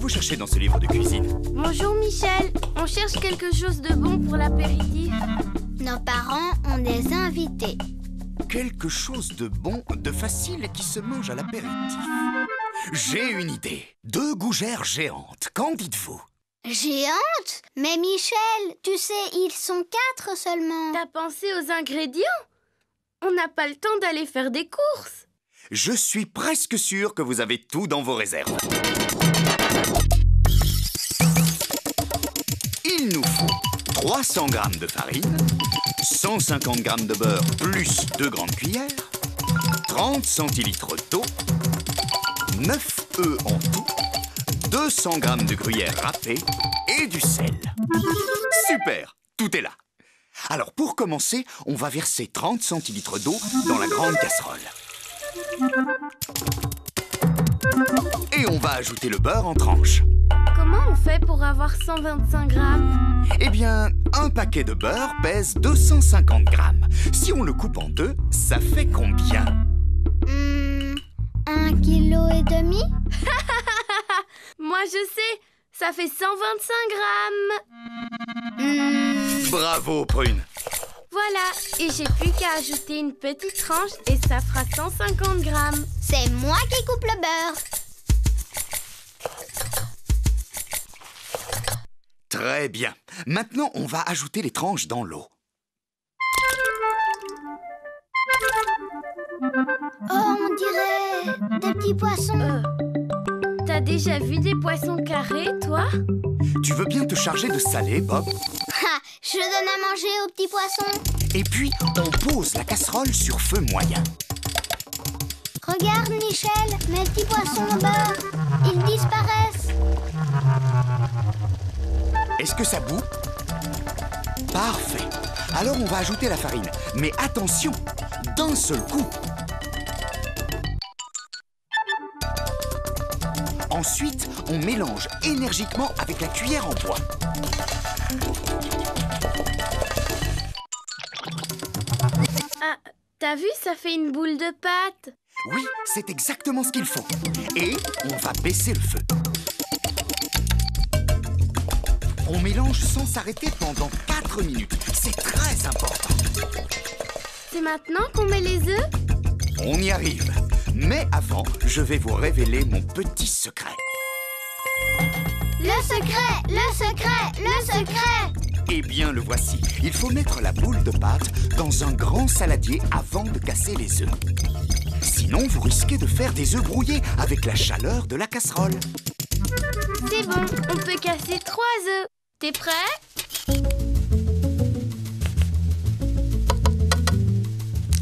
qu'allez-vous chercher dans ce livre de cuisine? Bonjour Michel, on cherche quelque chose de bon pour l'apéritif. Nos parents ont des invités. Quelque chose de bon, de facile et qui se mange à l'apéritif. J'ai une idée. 2 gougères géantes, qu'en dites-vous? Géante? Mais Michel, tu sais, ils sont 4 seulement. T'as pensé aux ingrédients? On n'a pas le temps d'aller faire des courses. Je suis presque sûr que vous avez tout dans vos réserves. Il nous faut 300 g de farine, 150 g de beurre plus 2 grandes cuillères, 30 centilitres d'eau, 9 œufs en tout, 200 g de gruyère râpée et du sel. Super, tout est là. Alors pour commencer, on va verser 30 centilitres d'eau dans la grande casserole. Et on va ajouter le beurre en tranches. Comment on fait pour avoir 125 grammes? Eh bien, un paquet de beurre pèse 250 grammes. Si on le coupe en 2, ça fait combien? 1,5 kg? Moi je sais, ça fait 125 grammes. Bravo, Prune. Voilà, et j'ai plus qu'à ajouter une petite tranche et ça fera 150 grammes. C'est moi qui coupe le beurre. Très bien. Maintenant, on va ajouter les tranches dans l'eau. Oh, on dirait des petits poissons. T'as déjà vu des poissons carrés, toi? Tu veux bien te charger de saler, Bob? Ha, je donne à manger aux petits poissons. Et puis, on pose la casserole sur feu moyen. Regarde, Michel, mes petits poissons au beurre. Ils disparaissent. Est-ce que ça bout? Parfait. Alors, on va ajouter la farine. Mais attention, d'un seul coup. Ensuite, on mélange énergiquement avec la cuillère en bois. Ah, t'as vu, ça fait une boule de pâte. Oui, c'est exactement ce qu'il faut. Et on va baisser le feu. On mélange sans s'arrêter pendant 4 minutes. C'est très important. C'est maintenant qu'on met les œufs? On y arrive. Mais avant, je vais vous révéler mon petit secret. Le secret, le secret, le secret. Eh bien, le voici. Il faut mettre la boule de pâte dans un grand saladier avant de casser les œufs. Sinon, vous risquez de faire des œufs brouillés avec la chaleur de la casserole. C'est bon, on peut casser 3 œufs. T'es prêt?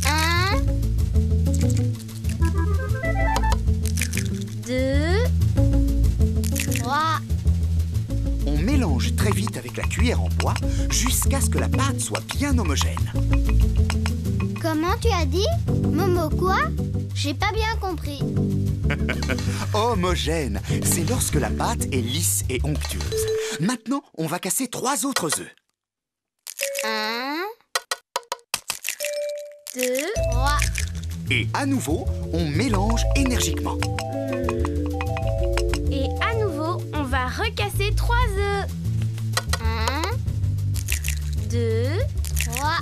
Un, 2, 3. On mélange très vite avec la cuillère en bois jusqu'à ce que la pâte soit bien homogène. Comment tu as dit? Momo quoi? J'ai pas bien compris. Homogène, c'est lorsque la pâte est lisse et onctueuse. Maintenant, on va casser 3 autres œufs. 1, 2, 3. Et à nouveau, on mélange énergiquement. et à nouveau, on va recasser 3 œufs. 1, 2, 3.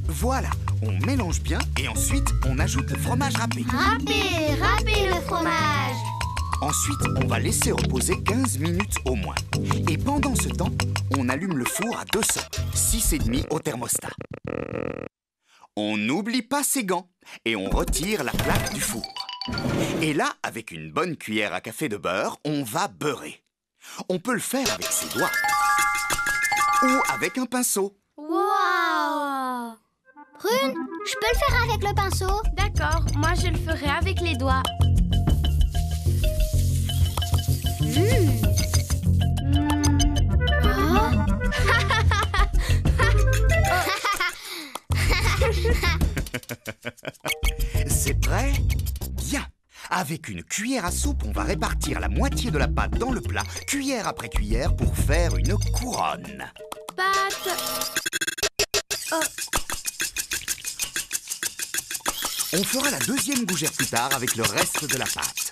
Voilà, on mélange bien et ensuite on ajoute le fromage râpé. Râpez, râpez le fromage. Ensuite, on va laisser reposer 15 minutes au moins. Et pendant ce temps, on allume le four à 200, 6,5 au thermostat. On n'oublie pas ses gants et on retire la plaque du four. Et là, avec une bonne cuillère à café de beurre, on va beurrer. On peut le faire avec ses doigts ou avec un pinceau. Wow. Prune, je peux le faire avec le pinceau? D'accord, moi je le ferai avec les doigts. Oh. C'est prêt? Bien. Avec une cuillère à soupe, on va répartir la moitié de la pâte dans le plat, cuillère après cuillère, pour faire une couronne. Pâte. Oh, On fera la deuxième gougère plus tard avec le reste de la pâte.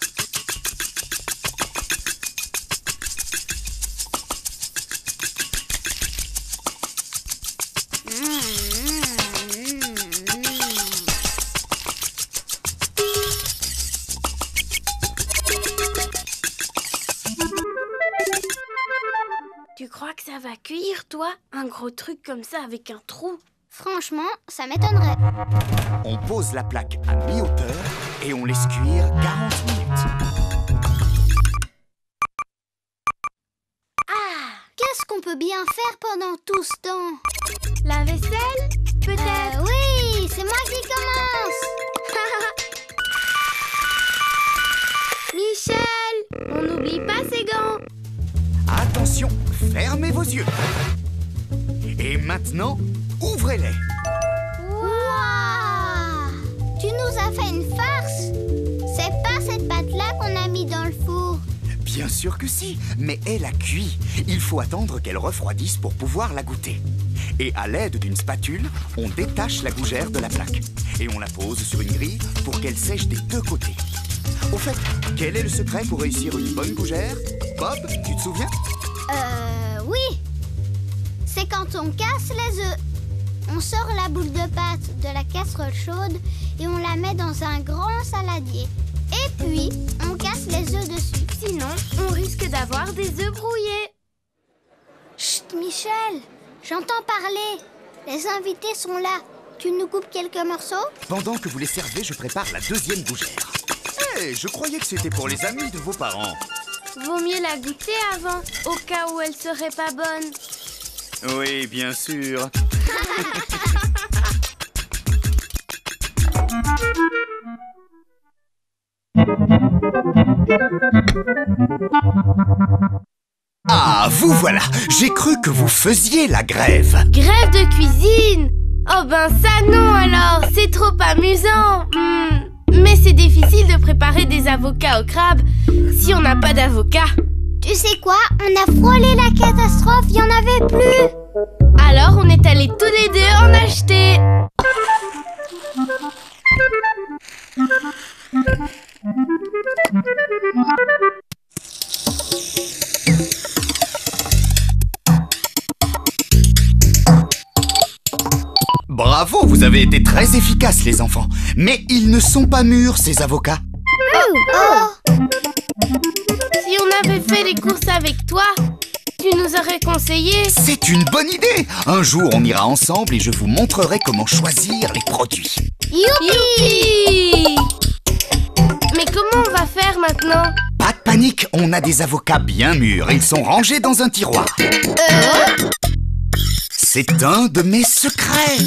toi, un gros truc comme ça avec un trou. Franchement, ça m'étonnerait. On pose la plaque à mi-hauteur et on laisse cuire 40 minutes. Ah! Qu'est-ce qu'on peut bien faire pendant tout ce temps? La vaisselle? Peut-être. Oui, c'est moi qui commence. Michel, on n'oublie pas ses gants. Attention, fermez vos yeux. Et maintenant, ouvrez-les. Waouh! Tu nous as fait une farce. C'est pas cette pâte-là qu'on a mis dans le four. Bien sûr que si, mais elle a cuit. Il faut attendre qu'elle refroidisse pour pouvoir la goûter. Et à l'aide d'une spatule, on détache la gougère de la plaque. Et on la pose sur une grille pour qu'elle sèche des deux côtés. Au fait, quel est le secret pour réussir une bonne gougère? Bob, tu te souviens? Oui. C'est quand on casse les œufs. On sort la boule de pâte de la casserole chaude et on la met dans un grand saladier. Et puis, on casse les œufs dessus. Sinon, on risque d'avoir des œufs brouillés. Chut, Michel, j'entends parler. Les invités sont là. Tu nous coupes quelques morceaux? Pendant que vous les servez, je prépare la deuxième gougère. Hé, je croyais que c'était pour les amis de vos parents. Vaut mieux la goûter avant, au cas où elle serait pas bonne. Oui, bien sûr. Ah, vous voilà. J'ai cru que vous faisiez la grève. Grève de cuisine? Oh ben ça non alors, c'est trop amusant. Mais c'est difficile de préparer des avocats au crabe si on n'a pas d'avocat. Tu sais quoi? On a frôlé la catastrophe, il n'y en avait plus. Alors on est allés tous les deux en acheter. Bravo, vous avez été très efficaces les enfants. Mais ils ne sont pas mûrs ces avocats. Oh! Si on avait fait les courses avec toi, tu nous aurais conseillé. C'est une bonne idée. Un jour on ira ensemble et je vous montrerai comment choisir les produits. Youpi! Mais comment on va faire maintenant? Pas de panique, on a des avocats bien mûrs. Ils sont rangés dans un tiroir. C'est un de mes secrets.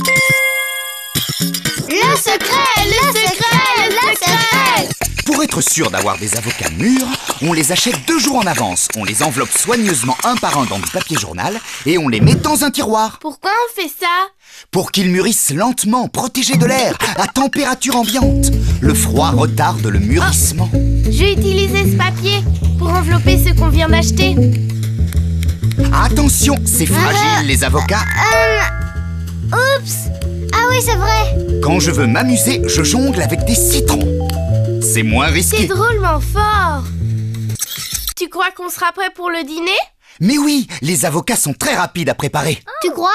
Le secret! Le secret! Le secret! Pour être sûr d'avoir des avocats mûrs, on les achète 2 jours en avance. On les enveloppe soigneusement un par un dans du papier journal et on les met dans un tiroir. Pourquoi on fait ça? Pour qu'ils mûrissent lentement, protégés de l'air, à température ambiante. Le froid retarde le mûrissement. Je vais utiliser ce papier pour envelopper ce qu'on vient d'acheter. Attention, c'est fragile les avocats. Oups! Ah oui, c'est vrai. Quand je veux m'amuser, je jongle avec des citrons. C'est moins C'est risqué. drôlement fort. Tu crois qu'on sera prêt pour le dîner? Mais oui, les avocats sont très rapides à préparer. Tu crois?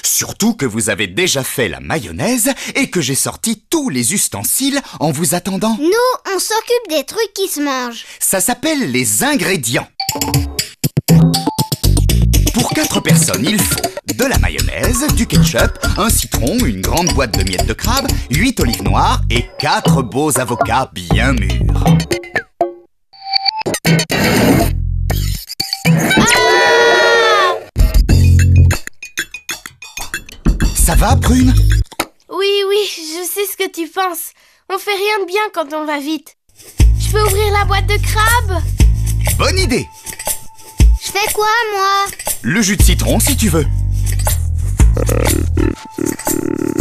Surtout que vous avez déjà fait la mayonnaise et que j'ai sorti tous les ustensiles en vous attendant. Nous, on s'occupe des trucs qui se mangent. Ça s'appelle les ingrédients. Pour 4 personnes, il faut de la mayonnaise, du ketchup, un citron, une grande boîte de miettes de crabe, 8 olives noires et 4 beaux avocats bien mûrs. Ça va, Prune? Oui, je sais ce que tu penses. On fait rien de bien quand on va vite. Je peux ouvrir la boîte de crabe? Bonne idée! Je fais quoi, moi? Le jus de citron, si tu veux.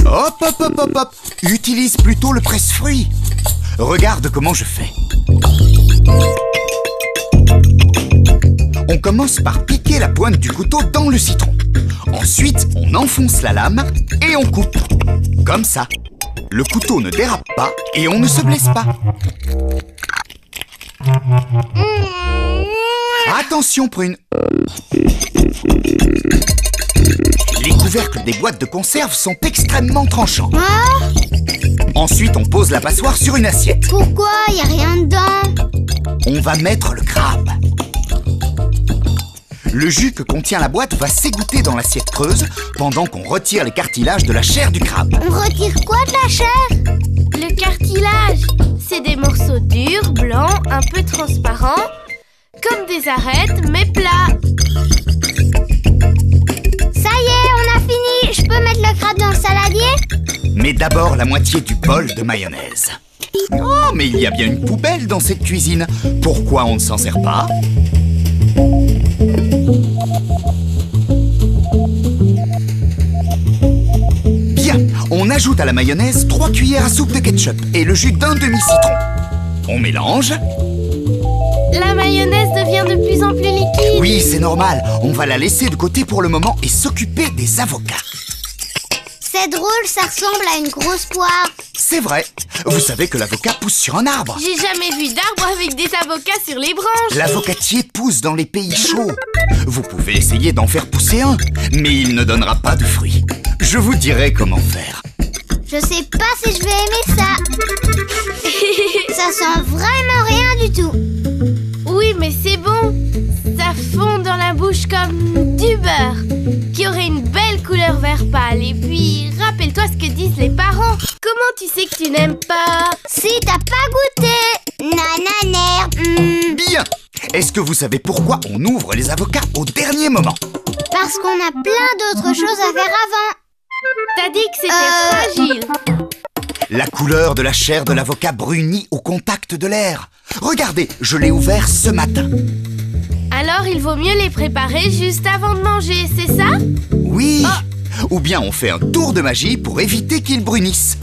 Hop, hop, hop, hop, hop. Utilise plutôt le presse-fruits. Regarde comment je fais. On commence par piquer la pointe du couteau dans le citron. Ensuite, on enfonce la lame et on coupe. Comme ça. Le couteau ne dérape pas et on ne se blesse pas. Attention, Prune. Les couvercles des boîtes de conserve sont extrêmement tranchants. Ah? Ensuite, on pose la passoire sur une assiette. Pourquoi? Y a rien dedans. On va mettre le crabe. Le jus que contient la boîte va s'égoutter dans l'assiette creuse pendant qu'on retire les cartilages de la chair du crabe. On retire quoi de la chair? Le cartilage, c'est des morceaux durs, blancs, un peu transparents, comme des arêtes, mais plats. Ça y est, on a fini. Je peux mettre le crabe dans le saladier? Mais d'abord la moitié du bol de mayonnaise. Oh, mais il y a bien une poubelle dans cette cuisine. Pourquoi on ne s'en sert pas? Bien, on ajoute à la mayonnaise 3 cuillères à soupe de ketchup et le jus d'un demi-citron. On mélange. La mayonnaise devient de plus en plus liquide. Oui, c'est normal. On va la laisser de côté pour le moment et s'occuper des avocats. C'est drôle, ça ressemble à une grosse poire. C'est vrai. Vous savez que l'avocat pousse sur un arbre. J'ai jamais vu d'arbre avec des avocats sur les branches. L'avocatier pousse dans les pays chauds. Vous pouvez essayer d'en faire pousser un, mais il ne donnera pas de fruits. Je vous dirai comment faire. Je sais pas si je vais aimer ça. Ça sent vraiment rien du tout. Oui, mais c'est bon. Ça fond dans la bouche comme du beurre, qui aurait une belle couleur vert pâle. Et puis, rappelle-toi ce que disent les parents. Comment tu sais que tu n'aimes pas? Si t'as pas goûté. Nananer. Bien. Est-ce que vous savez pourquoi on ouvre les avocats au dernier moment? Parce qu'on a plein d'autres choses à faire avant. T'as dit que c'était fragile. La couleur de la chair de l'avocat brunit au contact de l'air. Regardez, je l'ai ouvert ce matin. Alors il vaut mieux les préparer juste avant de manger, c'est ça? Oui. Ou bien on fait un tour de magie pour éviter qu'ils brunissent.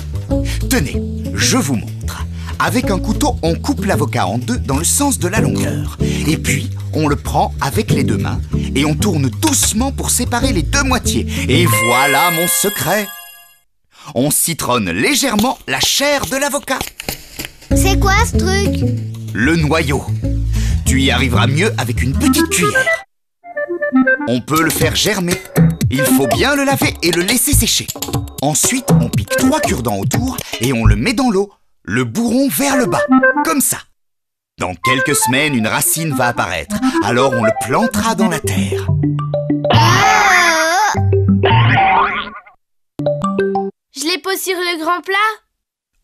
Tenez, je vous montre. Avec un couteau, on coupe l'avocat en deux dans le sens de la longueur. Et puis, on le prend avec les deux mains et on tourne doucement pour séparer les deux moitiés. Et voilà mon secret. On citronne légèrement la chair de l'avocat. C'est quoi ce truc? Le noyau. Tu y arriveras mieux avec une petite cuillère. On peut le faire germer. Il faut bien le laver et le laisser sécher. Ensuite, on pique 3 cure-dents autour et on le met dans l'eau. Le bourron vers le bas, comme ça. Dans quelques semaines, une racine va apparaître. Alors on le plantera dans la terre. Je les pose sur le grand plat?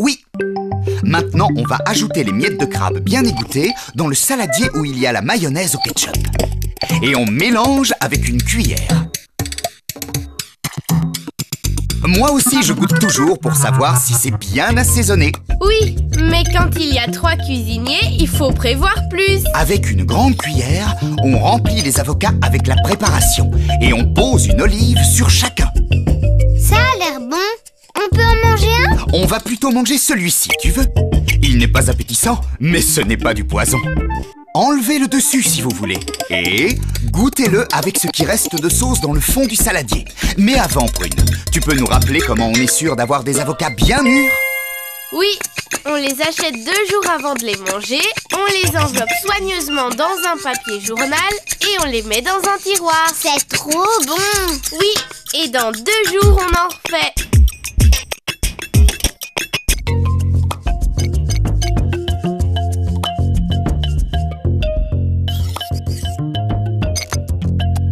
Oui. Maintenant, on va ajouter les miettes de crabe bien égouttées dans le saladier où il y a la mayonnaise au ketchup. Et on mélange avec une cuillère. Moi aussi, je goûte toujours pour savoir si c'est bien assaisonné. Oui, mais quand il y a 3 cuisiniers, il faut prévoir plus. Avec une grande cuillère, on remplit les avocats avec la préparation et on pose une olive sur chacun. Ça a l'air bon. On peut en manger un? On va plutôt manger celui-ci, tu veux? Il n'est pas appétissant, mais ce n'est pas du poison. Enlevez le dessus si vous voulez. Et goûtez-le avec ce qui reste de sauce dans le fond du saladier. Mais avant, Prune, tu peux nous rappeler comment on est sûr d'avoir des avocats bien mûrs? Oui, on les achète 2 jours avant de les manger, on les enveloppe soigneusement dans un papier journal et on les met dans un tiroir. C'est trop bon. Oui, et dans 2 jours on en refait.